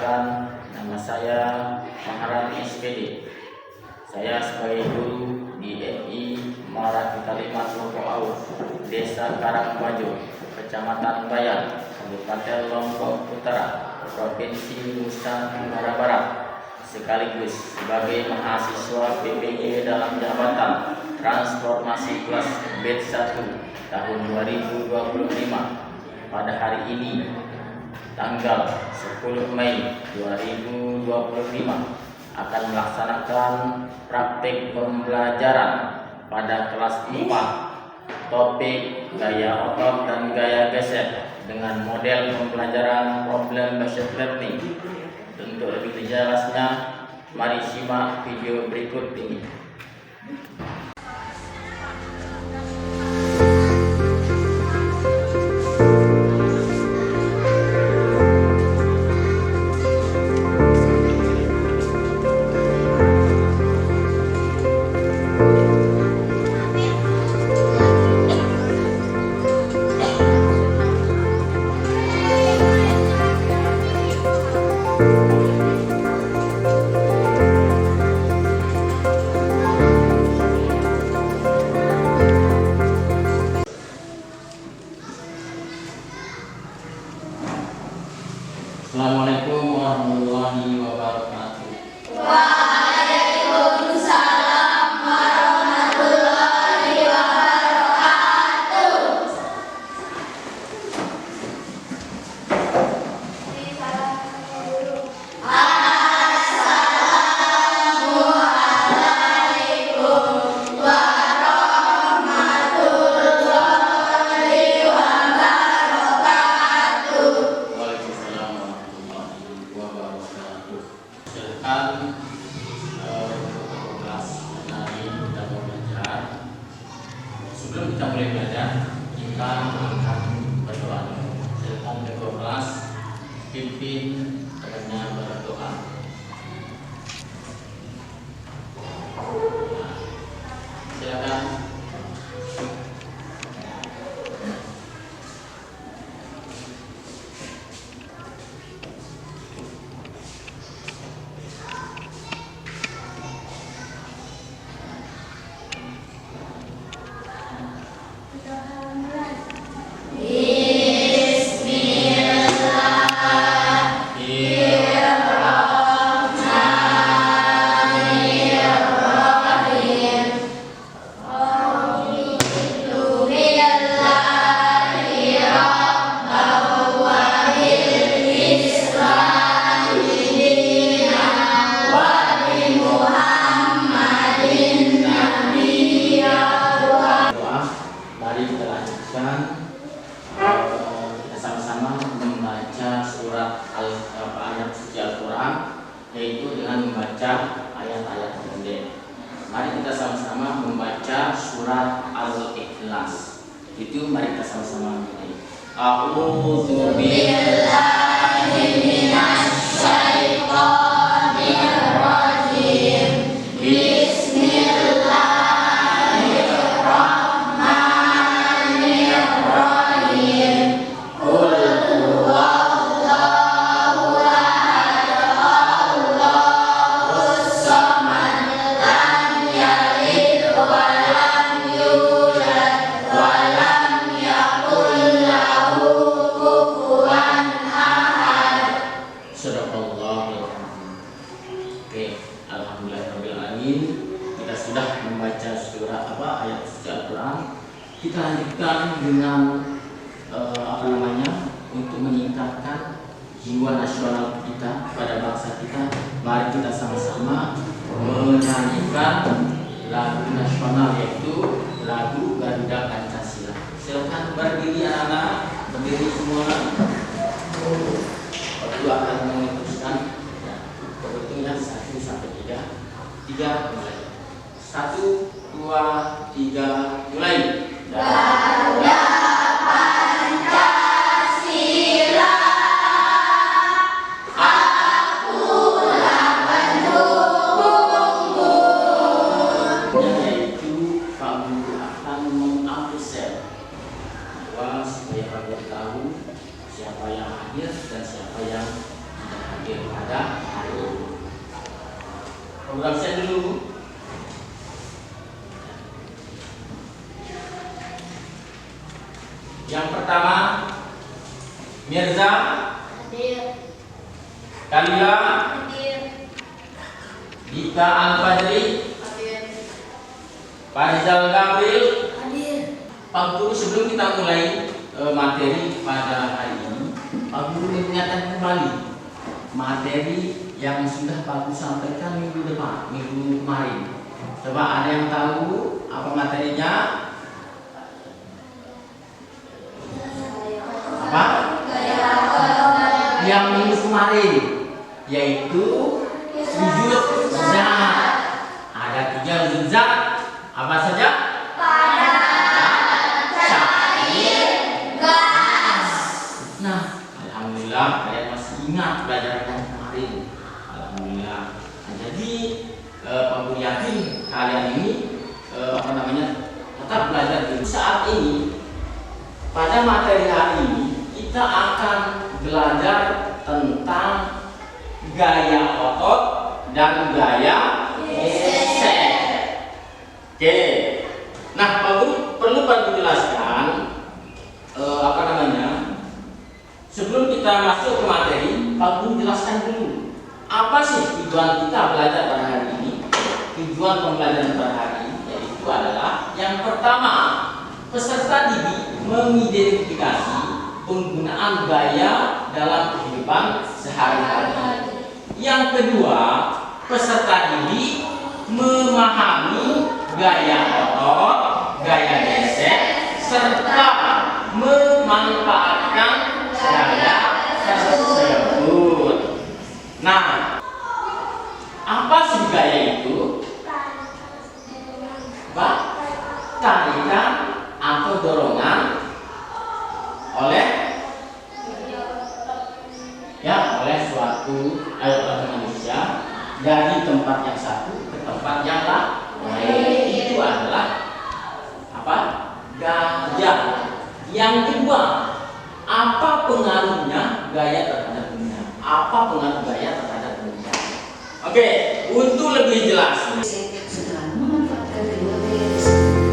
Perkenalkan, nama saya Maharani SPD. Saya sebagai guru di MI Muara Kalimat Lombok Aus, Desa Karangbajo, Kecamatan Bayan, Kabupaten Lombok Utara, Provinsi Nusa Tenggara Barat, sekaligus sebagai mahasiswa PPG dalam jabatan transformasi kelas batch 1 tahun 2025. Pada hari ini tanggal 10 Mei 2025 akan melaksanakan praktik pembelajaran pada kelas 4 topik gaya otot dan gaya geser dengan model pembelajaran problem based learning. Untuk lebih jelasnya, mari simak video berikut ini. Assalamualaikum warahmatullahi wabarakatuh. Waalaikumsalam warahmatullahi wabarakatuh. Assalamualaikum warahmatullahi wabarakatuh. Waalaikumsalam warahmatullahi wabarakatuh. Silakan untuk kelas hari ini kita belajar. Sebelum kita mulai belajar, kita akan berdoa. Silakan ketua kelas pimpin kepada berdoa. Silakan. Mari kita lanjutkan. Kita sama-sama membaca surat ayat suci Al-Quran, yaitu dengan membaca ayat-ayat pendek. Mari kita sama-sama membaca surat Al-Ikhlas. Itu mari kita sama-sama mulai. A'udzu billahi minasy syaithanir rajim. Alhamdulillahirrahmanirrahim. Kita sudah membaca surah ayat suci Al-Quran. Kita lanjutkan dengan untuk meningkatkan jiwa nasional kita pada bangsa kita. Mari kita sama-sama menyanyikan lagu nasional, yaitu lagu Garuda Pancasila. Silakan berdiri anak-anak, berdiri semua. Waktu akan memutuskan. Berhitungnya 1 sampai 3. 3 mulai. 1, 2, 3 mulai. Garuda Pancasila, akulah pendukungmu. Yaitu Pak Guru akan mengaplikasi bahwa supaya kalian tahu siapa yang hadir dan siapa yang sudah hadir pada hari ini. Program saya dulu. Yang pertama, Mirza, Hadir. Kalila, Hadir. Dika Al-Fadri, Hadir. Farizal Gabriel. Hadir. Pak Guru, sebelum kita mulai materi pada hari ini, Pak Guru mengingatkan kembali materi yang sudah Pak Guru sampaikan minggu kemarin. Coba ada yang tahu apa materinya? Apa? Yang minggu kemarin, yaitu sujud zat. Ada 3 sujud zat. Apa saja? Nah, alhamdulillah kalian masih ingat pelajaran kemarin. Alhamdulillah. Nah, jadi Pak Guru yakin kalian ini tetap belajar dulu. Saat ini pada materi hari ini kita akan belajar tentang gaya otot dan gaya geser. Oke. Nah, Pak Guru perlu jelaskan sebelum kita masuk ke materi, Pak Guru jelaskan dulu apa sih tujuan kita belajar pada hari ini. Tujuan pembelajaran pada hari ini yaitu adalah yang pertama, peserta didik mengidentifikasi penggunaan gaya dalam kehidupan sehari-hari. Yang kedua, peserta didik memahami gaya otot, gaya geser, serta memanfaatkan gaya tersebut. Nah, apa sih gaya itu? Tarikan atau dorongan oleh suatu manusia dari tempat yang satu ke tempat yang lain. Itu adalah apa? Gaya. Yang kedua, apa pengaruhnya gaya terhadap dunia? Apa pengaruh gaya terhadap dunia? Oke, untuk lebih jelas. Setelah memanfaatkan kedua gaya tersebut,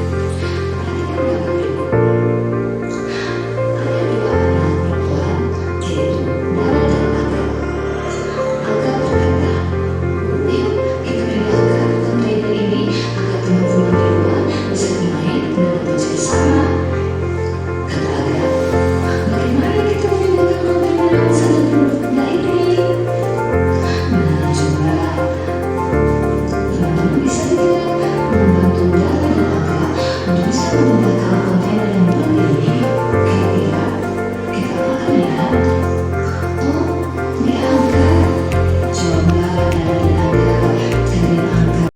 perhatikan baik-baik. Ada 2 perempuan, yaitu Dara dan Aga. Aga berkata, "Yuk, kita pilih Aga. Tentunya ini Aga teman-teman di luar bisa bermain dan bekerja bersama." Kata Aga, "Bagaimana kita membedakan permainan sangat benda ini?" Nah, coba teman-teman bisa tidak membantu Dara dan Aga untuk bisa membedakan kontainer yang berbeda ini. Kira-kira kita akan lihat. Oh, diangkat. Coba Dara dan Aga cari angkat.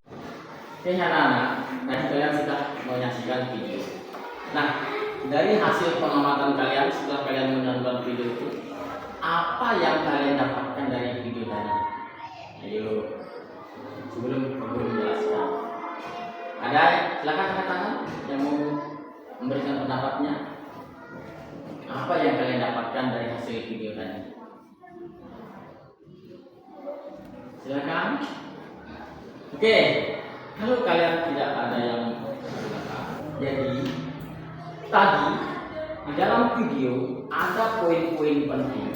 Oke anak-anak, tadi kalian sudah menyaksikan video. Nah, dari hasil pengamatan kalian setelah kalian menonton video itu, apa yang kalian dapatkan dari video tadi? Ayo, sebelum Guru menjelaskan. Ada, silakan angkat tangan yang mau memberikan pendapatnya. Apa yang kalian dapatkan dari hasil video tadi? Silakan. Oke, kalau kalian tidak ada yang jadi tadi di dalam video ada poin-poin penting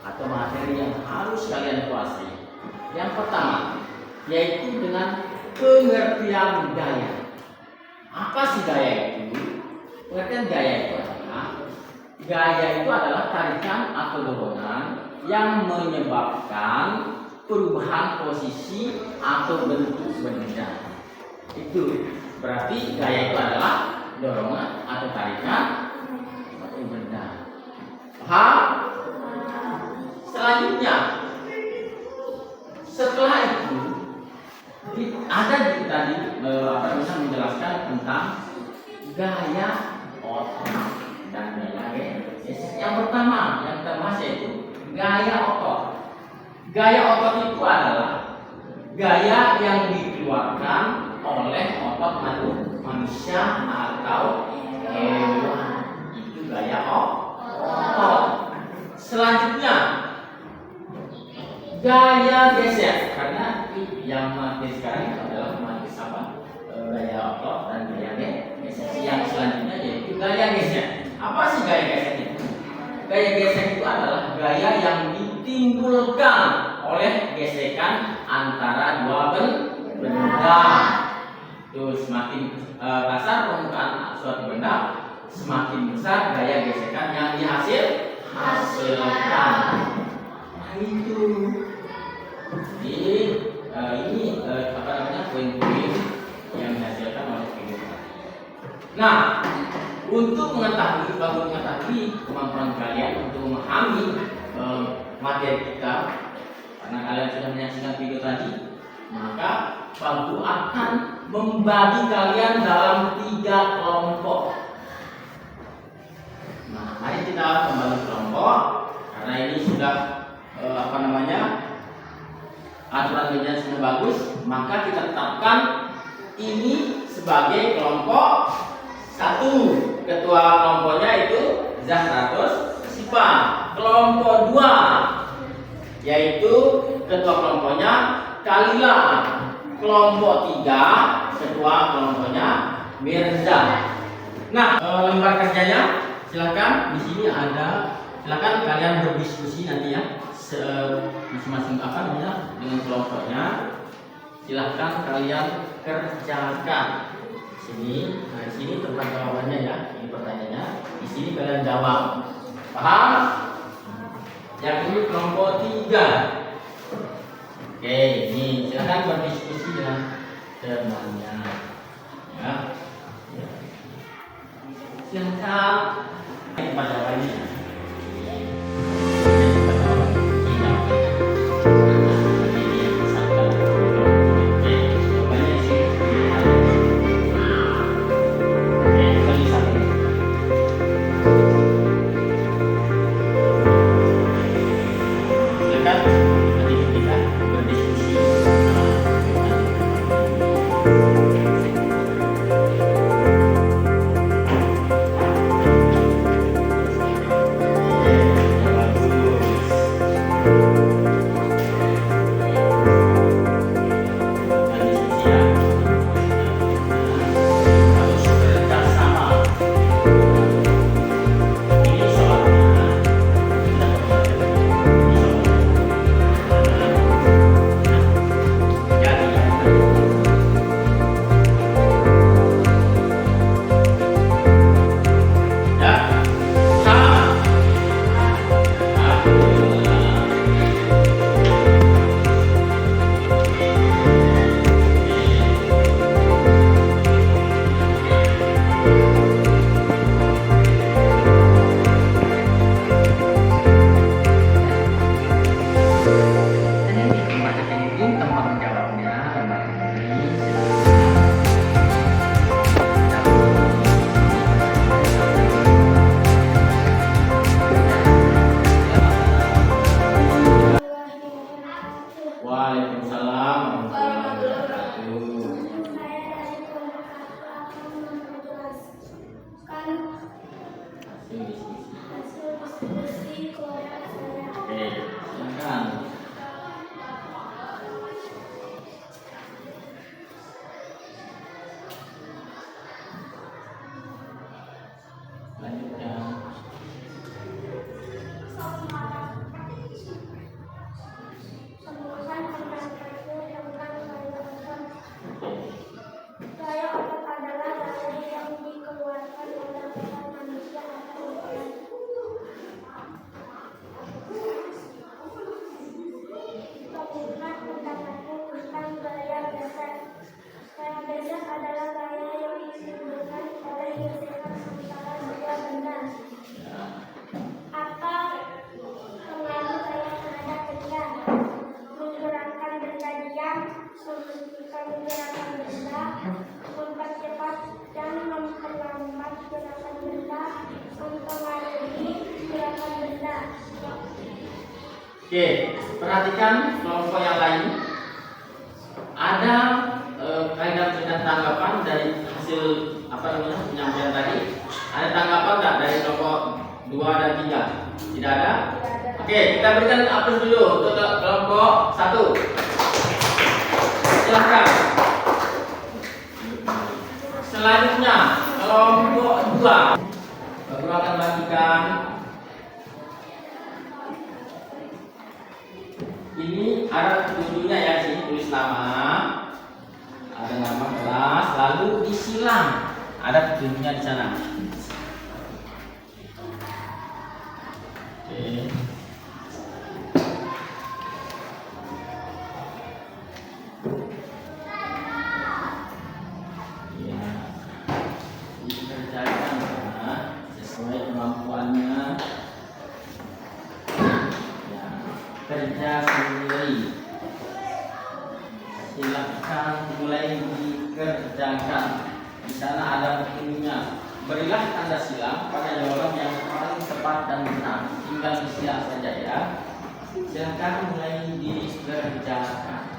atau materi yang harus kalian kuasai. Yang pertama, yaitu dengan pengertian gaya. Apa sih gaya itu? Pengertian gaya itu adalah tarikan atau dorongan yang menyebabkan perubahan posisi atau bentuk benda. Itu berarti gaya itu adalah dorongan atau tarikan atau benda. Paham? Selanjutnya, setelah itu ada tadi bisa menjelaskan tentang gaya otot dan gaya geser. Yang pertama yang kita bahas yaitu gaya otot. Gaya otot itu adalah gaya yang dikeluarkan oleh otot manusia atau hewan. Itu gaya otot. Selanjutnya gaya geser, karena yang materi sekarang itu adalah materi apa? Gaya otot dan gaya geser. Yang selanjutnya yaitu gaya geser. Apa sih gaya geser itu? Gaya geser itu adalah gaya yang ditimbulkan oleh gesekan antara dua benda. Tuh, semakin kasar permukaan suatu benda, semakin besar gaya gesekan yang dihasilkan. Nah itu. Ini apa namanya, poin-poin yang dihasilkan oleh kehidupan. Nah, untuk mengetahui kemampuan kalian untuk memahami materi kita, karena kalian sudah menyaksikan video tadi, maka Bangku akan membagi kalian dalam 3 kelompok. Nah, mari kita membagi kelompok, karena ini sudah apa namanya, aturan media sudah bagus, maka kita tetapkan ini sebagai kelompok 1. Ketua kelompoknya itu Zahratus Sipa. Kelompok 2 yaitu ketua kelompoknya Kalila. Kelompok 3 ketua kelompoknya Mirza. Nah, lembar kerjanya silakan di sini ada. Silakan kalian berdiskusi nanti ya, masing-masing apa namanya dengan kelompoknya. Silahkan kalian kerjakan. Sini, nah di sini tempat jawabannya ya. Ini pertanyaannya. Di sini kalian jawab. Paham? Yang ini kelompok 3. Oke, ini silahkan berdiskusi dengan temannya. Ya. Silahkan. Ini tempat jawabannya. Oke, perhatikan kelompok yang lain. Ada kalian punya tanggapan dari hasil apa namanya penyampaian tadi? Ada tanggapan nggak dari kelompok 2 dan 3? Tidak ada? Oke. Oke, kita berikan aplaus dulu untuk kelompok 1. Silahkan. Selanjutnya kelompok 2. Guru akan bagikan ini, ada petunjuknya ya, sini tulis nama, ada nama kelas, lalu disilang, ada petunjuknya di sana. Oke. Ya, dikerjakan ya, sesuai kemampuannya. Ya, kerja sendiri. Silahkan mulai dikerjakan. Di sana ada petunjuknya. Berilah tanda silang pada jawaban yang paling tepat dan benar. Tinggal disilang saja ya. Silahkan mulai dikerjakan.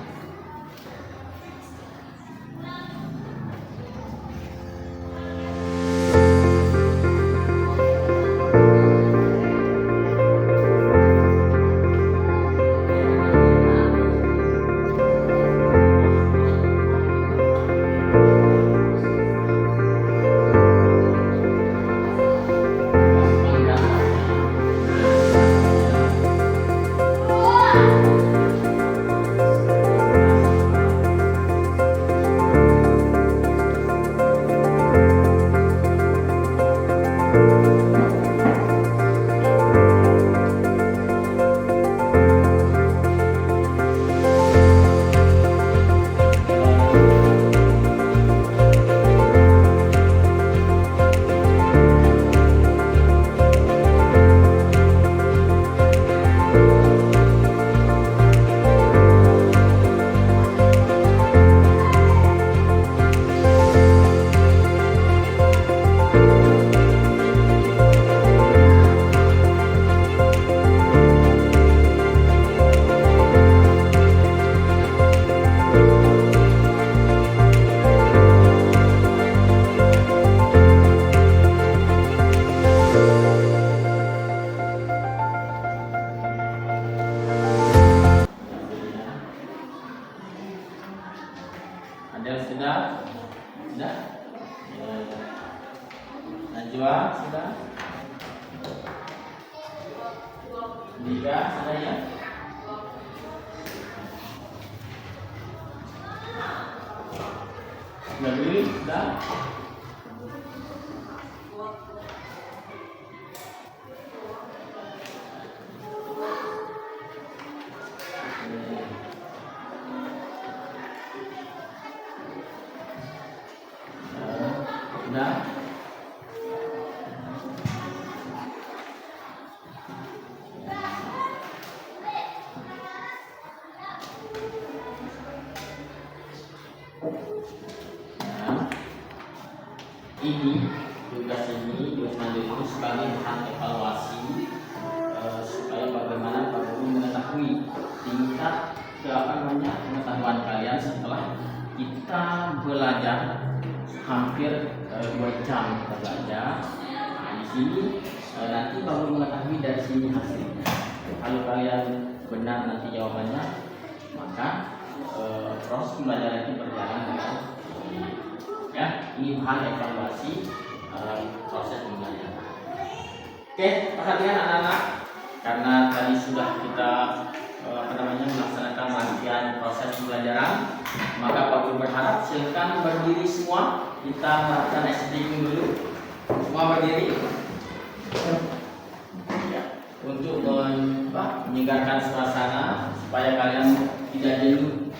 Adel sudah? Sudah? Najwa sudah? Dika sudah ya? Nabil sudah? Sudah? Ini tugas mandiri itu sebagai bahan evaluasi supaya bagaimana Pak Guru mengetahui tingkat pengetahuan kalian setelah kita belajar hampir 2 jam kita belajar. Nah, di sini nanti Pak Guru mengetahui dari sini hasilnya. Kalau kalian benar nanti jawabannya, maka proses pembelajaran itu berjalan dengan ya, ini bahan evaluasi proses pembelajaran. Oke, perhatian anak-anak, karena tadi sudah kita melaksanakan rangkaian proses pembelajaran, maka Pak Guru berharap silakan berdiri semua. Kita melakukan explaining dulu. Semua berdiri ya, untuk menyegarkan suasana supaya kalian tidak jenuh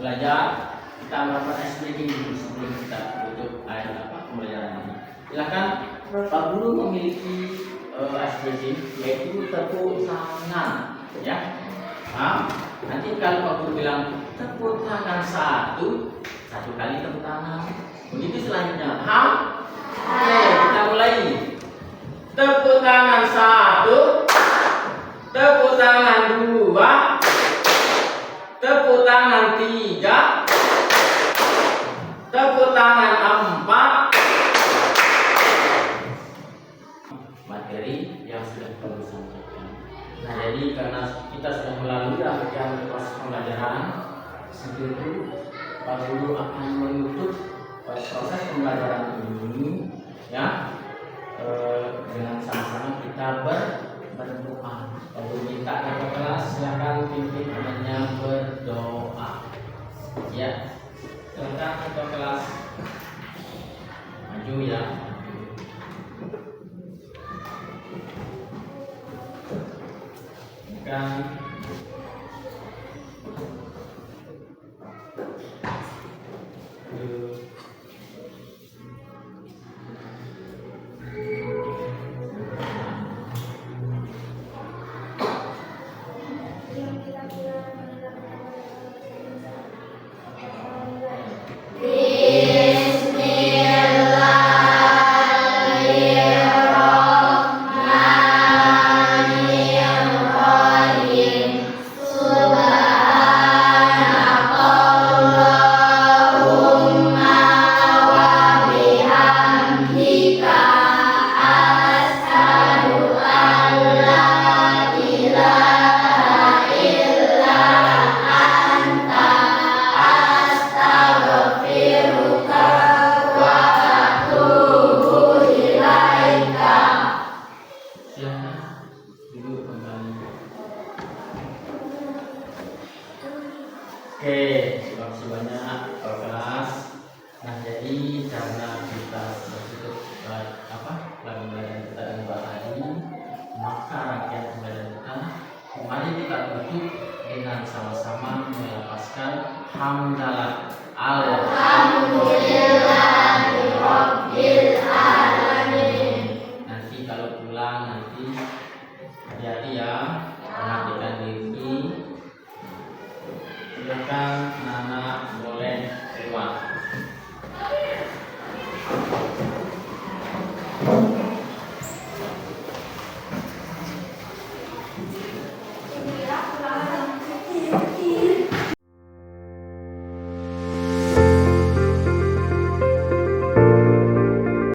belajar. Kita melakukan explaining dulu sebelum kita tutup pembelajaran ini. Silakan, Pak Guru memiliki expressing, yaitu tepuk tangan ya. Nah, nanti kalau Pak Guru bilang tepuk tangan satu kali tepuk tangan. Begitu selanjutnya. Oke, kita mulai. Tepuk tangan 1, tepuk tangan 2, tepuk tangan 3, tepuk tangan 4. Materi yang sudah Guru sampaikan. Nah, jadi karena kita sudah melalui rangkaian proses pembelajaran, itu Pak Guru akan menutup proses pembelajaran ini, ya, dengan sama-sama kita berdoa. Pak Guru minta kakak kelas silakan pimpin temannya berdoa. Ya, silakan kakak kelas maju ya. Kan dengan sama-sama melepaskan hamdalah. Alhamdulillahirabbil alamin. Nanti kalau pulang nanti hati-hati ya, perhatikan diri. Silakan anak boleh keluar.